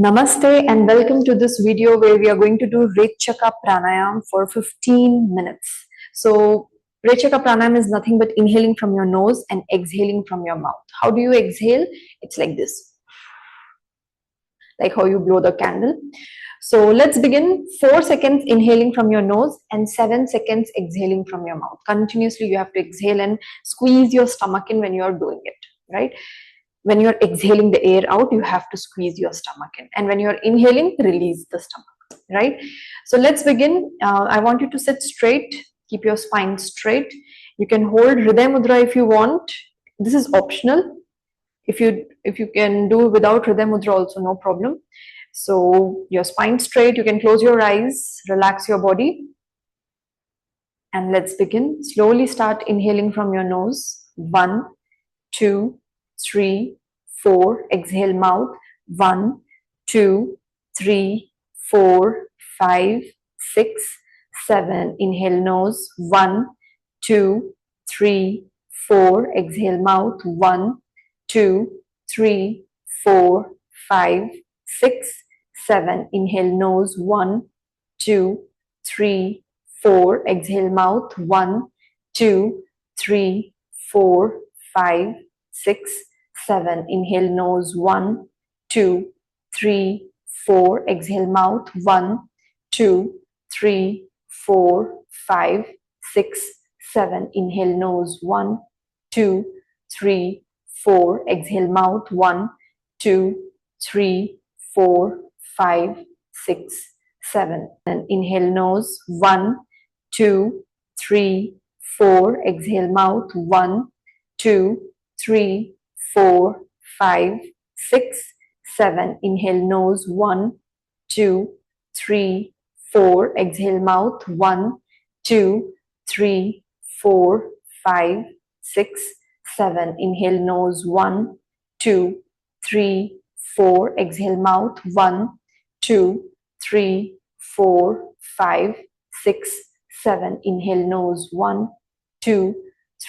Namaste and welcome to this video where we are going to do Rechaka Pranayam for 15 minutes. So Rechaka Pranayam is nothing but inhaling from your nose and exhaling from your mouth. How do you exhale? It's like this, like how you blow the candle. So let's begin. 4 seconds inhaling from your nose and 7 seconds exhaling from your mouth. Continuously you have to exhale and squeeze your stomach in when you are doing it, right? When you're exhaling the air out, you have to squeeze your stomach in. And when you're inhaling, release the stomach, right? So let's begin. I want you to sit straight. Keep your spine straight. You can hold Hriday Mudra if you want. This is optional. If you can do without Hriday Mudra also, no problem. So your spine straight. You can close your eyes. Relax your body. And let's begin. Slowly start inhaling from your nose. 1, 2, 3, 4, exhale mouth, 1, 2, 3, 4, 5, 6, 7, inhale nose, 1, 2, 3, 4, exhale mouth, 1, 2, 3, 4, 5, 6, 7, inhale nose, 1, 2, 3, 4, exhale mouth, 1, 2, 3, 4, 5, 6, 7, inhale nose, 1, 2, 3, 4, exhale mouth, 1, 2, 3, 4, 5, 6, 7, inhale nose, 1, 2, 3, 4, exhale mouth, 1, 2, 3, 4, 5, 6, 7, and inhale nose, 1, 2, 3, 4, exhale mouth, 1, 2, 3, 4, 5, 6, 7, inhale nose, 1, 2, 3, 4, exhale mouth, 1, 2, 3, 4, 5, 6, 7, inhale nose, 1, 2, 3, 4, exhale mouth, 1, 2, 3, 4, 5, 6, 7, inhale nose, 1, 2,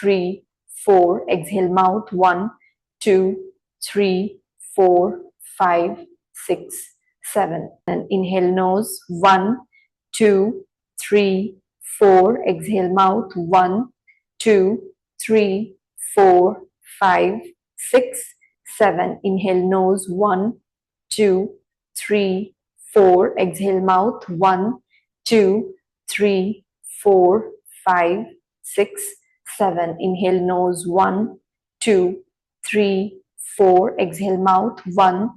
3, 4, exhale mouth, 1, 2, 3, 4, 5, 6, 7, and inhale nose, 1, 2, 3, 4, exhale mouth, 1, 2, 3, 4, 5, 6, 7, inhale nose, 1, 2, 3, 4, exhale mouth, 1, 2, 3, 4, 5, 6, 7, inhale nose, 1, 2, 3, 4, exhale mouth, 1,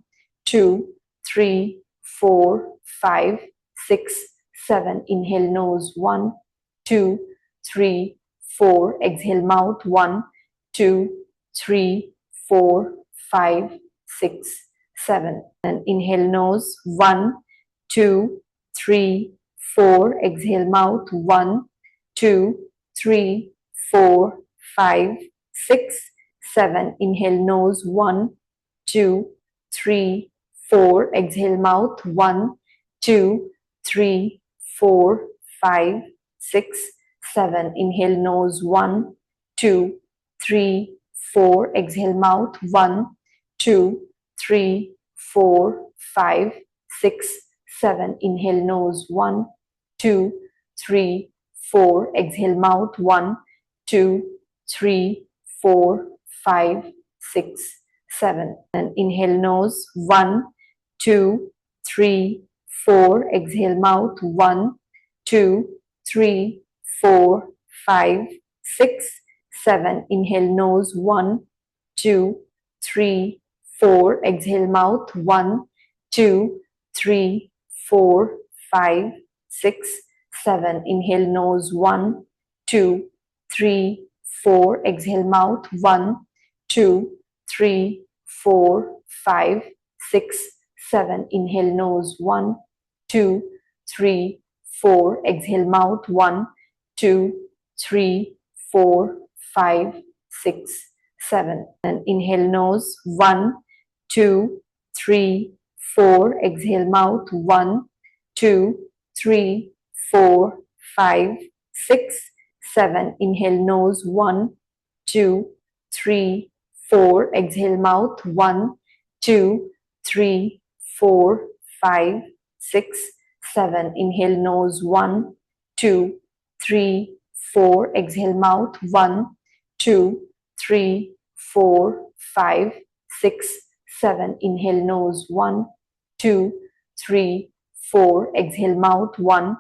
2, 3, 4, 5, 6, 7, inhale nose, 1, 2, 3, 4, exhale mouth, 1, 2, 3, 4, 5, 6, 7, and inhale nose, 1, 2, 3, 4, exhale mouth, 1, 2, 3, 4, 5, 6, 7, inhale nose, 1, 2, 3, 4, exhale mouth, 1, 2, 3, 4, 5, 6, 7, inhale nose, 1, 2, 3, 4, exhale mouth, 1, 2, 3, 4, 5, 6, 7, inhale nose, 1, 2, 3, 4, exhale mouth, 1, 2, 3, 4, 5, 6, 7, and inhale nose, 1, 2, 3, 4, exhale mouth, 1, 2, 3, 4, 5, 6, 7, inhale nose, 1, 2, 3, 4, exhale mouth, 1, 2, 3, 4, 5, 6, 7, inhale nose, 1, 2, 3, 4, exhale mouth, 1, 2, 3, 4, 5, 6, 7, inhale nose, 1, 2, 3, 4, exhale mouth, 1, 2, 3, 4, 5, 6, 7, and inhale nose, 1, 2, 3, 4, exhale mouth, 1, 2, 3, 4, 5, 6, 7, inhale nose, 1, 2, 3, 4, exhale mouth, 1, 2, 3, 4, 5, 6, 7. Inhale nose, 1, 2, 3, 4. Exhale mouth, 1, 2, 3, 4, 5, 6, 7. Inhale nose, 1, 2, 3, 4. Exhale mouth, 1,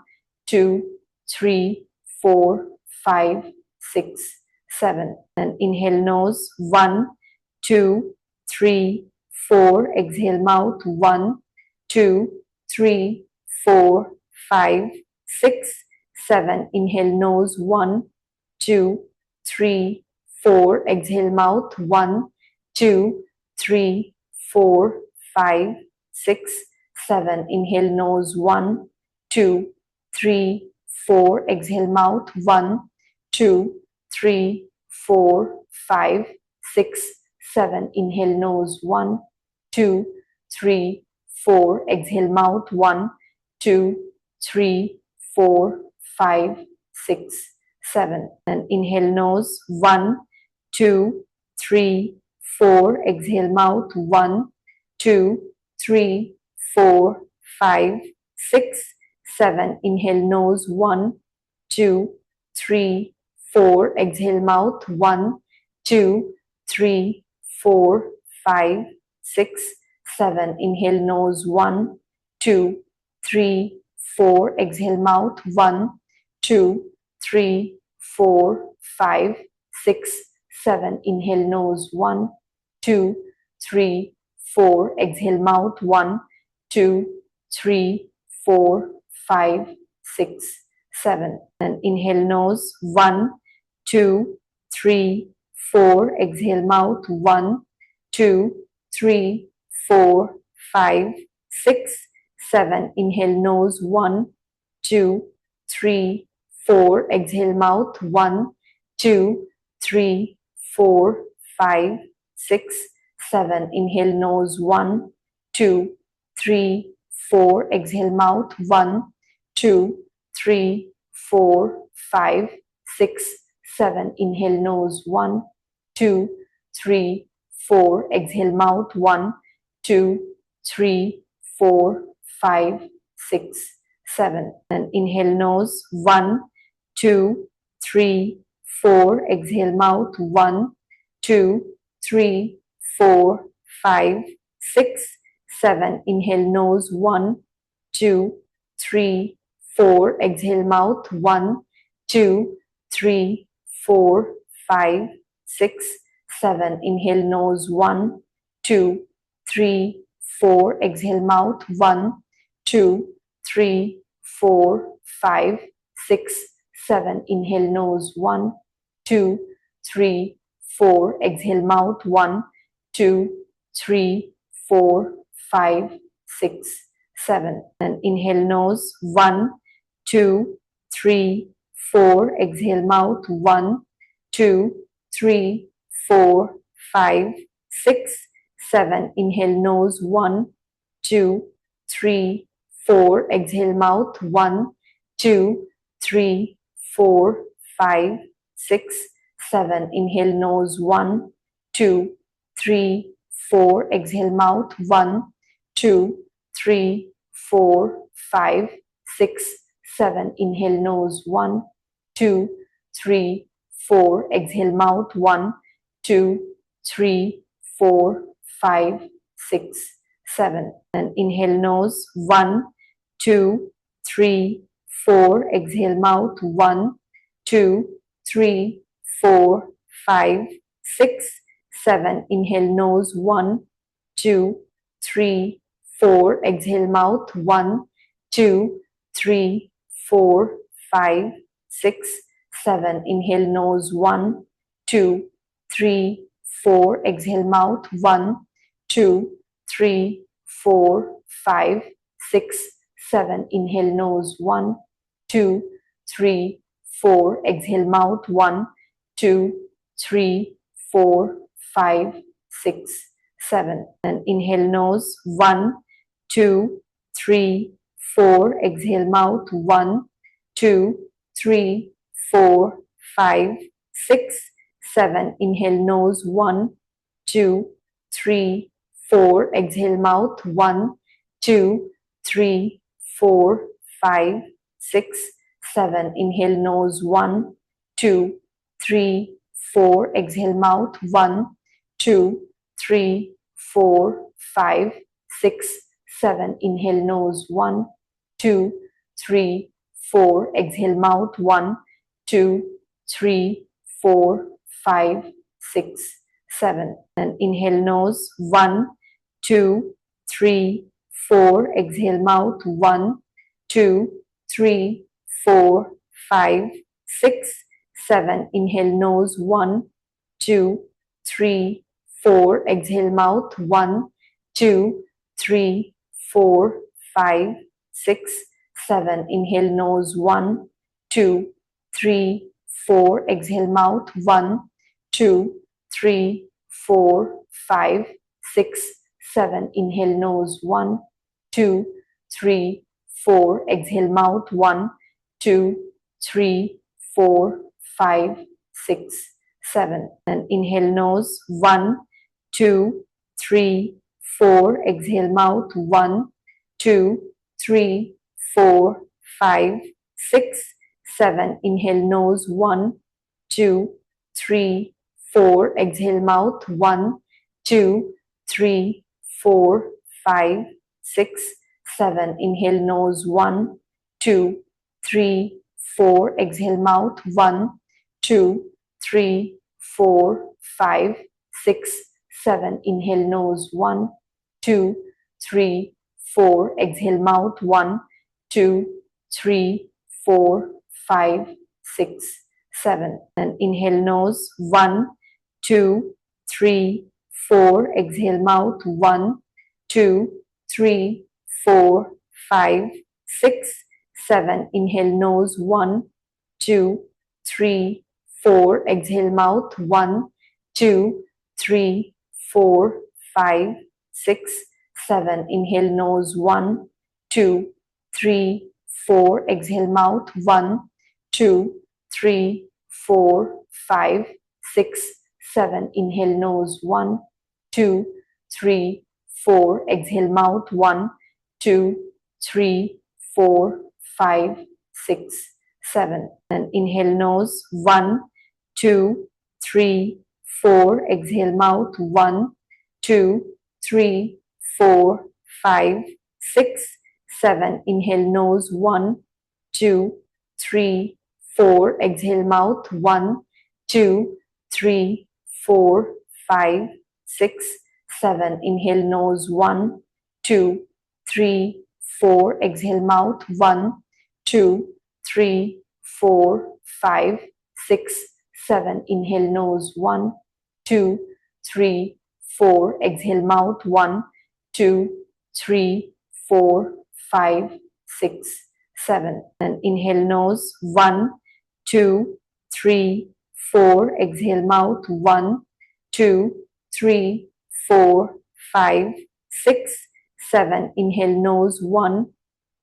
2, 3, 4, 5, 6, 7. And inhale nose, 1, 2, 3, 4. Exhale mouth, 1, 2, 3, 4, 5, 6, 7. Inhale nose, 1, 2, 3, 4. Exhale mouth, 1, 2, 3, 4, 5, 6, 7. Inhale nose, 1, 2, 3, 4. Exhale mouth, 1, 2, 3, 4, 5, 6, 7. Inhale nose, 1, 2, 3, 4. Exhale mouth, 1, 2, 3, 4, 5, 6, 7. And inhale nose, 1, 2, 3, 4. Exhale mouth, 1, 2, 3, 4, 5, 6, 7. Inhale nose, 1, 2, 3, 4. Exhale mouth, 1, 2, 3, 4, 5, 6, 7. Inhale nose, 1, 2, 3, 4. Exhale mouth, 1, 2, 3, 4, 5, 6, 7. Inhale nose, 1, 2, 3, 4. Exhale mouth, 1, 2, 3, 4, 5, 6, 7. And inhale nose, 1, 2, 3, 4. Exhale mouth, 1, 2, 3, 4, 5, 6, 7. Inhale nose, 1, 2, 3, 4. Exhale mouth, 1, 2, 3, 4, 5, 6, 7. Inhale nose, 1, 2, 3, 4. Exhale mouth, 1, 2, 3, 4, 5, 6, 7. Inhale nose, 1, 2, 3, 4. Exhale mouth, 1, 2, 3, 4, 5, 6, 7. And inhale nose, 1, 2, 3, 4. Exhale mouth, 1, 2, 3, 4, 5, 6, 7. Inhale nose, 1, 2, 3, 4. Exhale mouth, 1, 2, 3, 4, 5, 6, 7. Inhale nose, 1, 2, 3, 4. Exhale mouth, 1, 2, 3, 4, 5, 6, 7. Inhale nose, 1, 2, 3, 4. Exhale mouth, 1, 2, 3, 4, 5, 6, 7. And inhale nose, 1, 2, 3, 4. Exhale mouth, 1, 2, 3, 4, 5, 6, 7. Inhale nose, 1, 2, 3, 4. Exhale mouth, 1, 2, 3, 4, 5, 6, 7. Inhale nose, 1, 2, 3, 4. Exhale mouth, 1, 2, 3, 4, 5, 6, 7. Inhale nose, 1, 2, 3, 4. Exhale mouth, 1, 2, 3, 4, 5, 6, 7. And inhale nose, 1, 2, 3, 4. Exhale mouth, 1, 2, 3, 4, 5, 6, 7. Inhale nose, 1, 2, 3, 4. Exhale mouth, 1, 2, 3, 4, 5, 6, 7. Inhale nose, 1, 2, 3, 4. Exhale mouth, 1, 2, 3, 4, 5, 6, 7. Inhale nose, 1, 2, 3, 4. Exhale mouth, 1, 2, 3, 4, 5, 6, 7. And inhale nose, 1, 2, 3, 4. Exhale mouth, 1, 2, 3, 4, 5, 6, 7. Inhale nose, 1, 2, 3, 4. Exhale mouth, 1, 2, 3, 4, 5, 6, 7. Inhale nose, 1, 2, 3, 4. Exhale mouth, 1, 2, 3, 4, 5, 6, 7. Inhale nose, 1, 2, 3, 4. Exhale mouth, 1, 2, 3, 4, 5, 6, 7. And inhale nose, 1, 2, 3, 4. Exhale mouth, 1, 2, 3, 4, 5, 6, 7. Inhale nose, 1, 2, 3, 4. Exhale mouth, 1, 2, 3, 4, 5, 6, 7. Inhale nose, 1, 2, 3, 4. Exhale mouth, 1, 2, 3, 4, 5, 6, 7. Inhale nose, 1, 2, 3, 4. Exhale mouth, 1, 2, 3, 4, 5, 6, 7. And inhale nose, 1, 2, 3, 4. Exhale mouth, 1, 2, 3, 4, 5, 6, 7. Inhale nose, 1, 2, 3, 4. Exhale mouth, 1, 2, 3, 4, 5, 6, 7. Inhale nose, 1, 2, 3, 4. Exhale mouth, 1, 2, 3, 4, 5, 6, 7. Inhale nose, 1, 2, 3, 4. Exhale mouth, 1, 2, 3, 4, 5, 6, 7. And inhale nose, 1, 2, 3, 4. Exhale mouth, 1, 2, 3, 4, 5, 6, 7. Inhale nose, 1, 2, 3, 4. Exhale mouth, 1, 2, 3, 4, 5, 6, 7. Inhale nose, 1, 2, 3, 4. Exhale mouth, 1, 2, 3, 4, 5, 6, 7. Inhale nose, 1, 2, 3, 4. Exhale mouth, 1, 2, 3, 4, 5, 6, 7. And inhale nose, 1, 2, 3, 4. Exhale mouth, 1, 2, 3, 4, 5, 6, 7. Inhale nose, 1, 2, 3, 4. Exhale mouth, 1, 2, 3, 4, 5, 6, 7. Inhale nose, 1, 2, 3, 4. Exhale mouth, 1, 2, 3, 4, 5, 6, 7. Inhale nose, 1, 2, 3, 4. Exhale mouth, 1, 2, 3, 4, 5, 6, 7. And inhale nose, 1, 2, 3, 4. Exhale mouth, 1, 2, 3, 4, 5, 6, 7. Inhale nose, 1,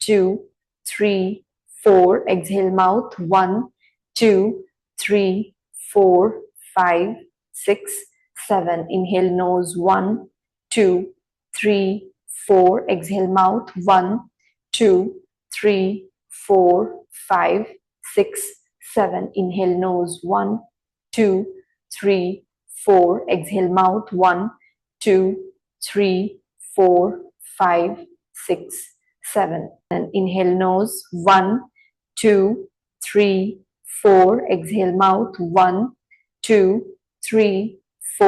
2, 3, 4. Exhale mouth, 1, 2, 3, 4, 5, 6, 7. Inhale nose, 1, 2, 3, 4. Exhale mouth, 1, 2, 3, 4, 5, 6, 7. Inhale nose, 1, 2, 3, 4. Exhale mouth, 1, 2, 3, 4, 5, 6, 7. And inhale nose, 1, 2, 3, 4. Exhale mouth, 1, 2, 3,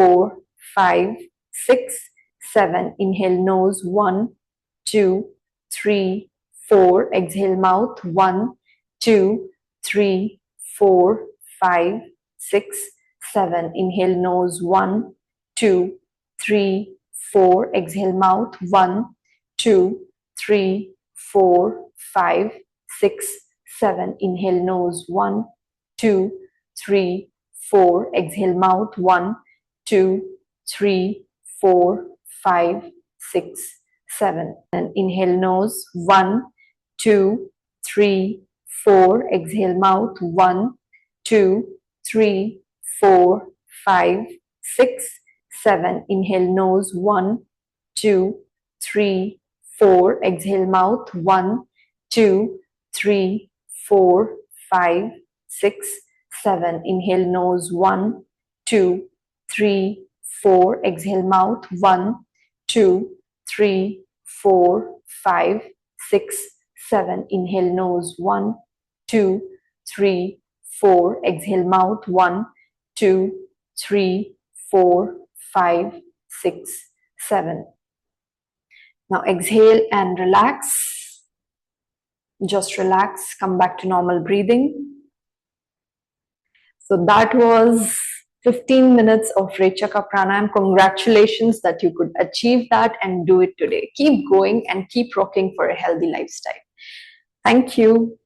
4, 5, 6, 7. Inhale nose, 1, 2, 3, 4. Exhale mouth, 1, 2, 3, 4, 5, 6, 7. Inhale nose, 1, 2, 3, 4. Exhale mouth, 1, 2, 3, 4, 5, 6, 7. Inhale nose, 1, 2, 3, 4. Exhale mouth, 1, 2, 3, 4, 5, 6, 7. And inhale nose, 1, 2, 3, 4. Exhale mouth, 1, 2, 3, 4, 5, 6, 7. Inhale nose, 1, 2, 3, 4, exhale mouth, 1, 2, 3, 4, 5, 6, 7, inhale nose, 1, 2, 3, 4, exhale mouth, 1, 2, 3, 4, 5, 6, 7, inhale nose, 1, 2, 3, 4, exhale mouth, 1, 2, 3, 4, 5, 6, 7. Now exhale and relax. Just relax, come back to normal breathing. So that was 15 minutes of Rechaka Pranayam. Congratulations that you could achieve that and do it today. Keep going and keep rocking for a healthy lifestyle. Thank you.